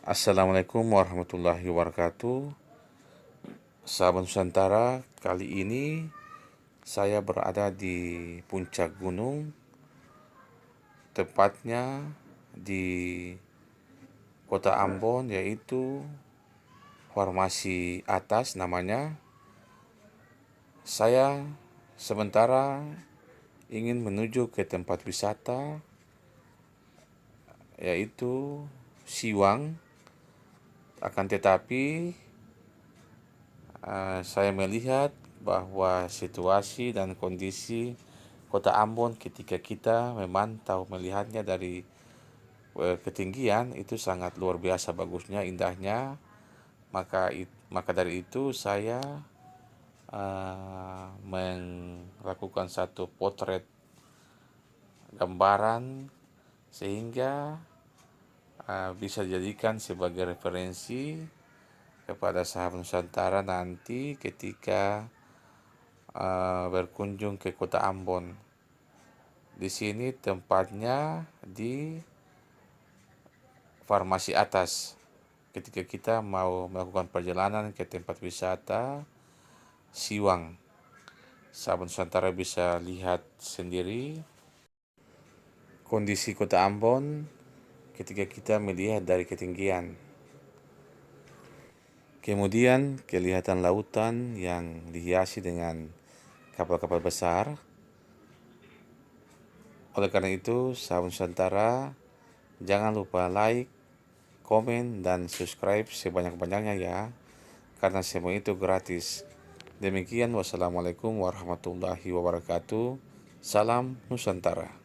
Assalamualaikum warahmatullahi wabarakatuh. Sahabat Nusantara, kali ini saya berada di puncak gunung, tepatnya di kota Ambon, yaitu Formasi Atas namanya. Saya sementara ingin menuju ke tempat wisata, yaitu Siwang. Akan tetapi saya melihat bahwa situasi dan kondisi kota Ambon ketika kita memantau melihatnya dari ketinggian itu sangat luar biasa bagusnya, indahnya. Maka dari itu saya melakukan satu potret gambaran sehingga bisa dijadikan sebagai referensi kepada sahabat Nusantara nanti ketika berkunjung ke kota Ambon. Di sini tempatnya di Formasi Atas. Ketika kita mau melakukan perjalanan ke tempat wisata Siwang, sahabat Nusantara bisa lihat sendiri kondisi kota Ambon ketika kita melihat dari ketinggian. Kemudian kelihatan lautan yang dihiasi dengan kapal-kapal besar. Oleh karena itu, sahabat Nusantara, jangan lupa like, komen, dan subscribe sebanyak-banyaknya ya, karena semua itu gratis. Demikian, wassalamualaikum warahmatullahi wabarakatuh. Salam Nusantara.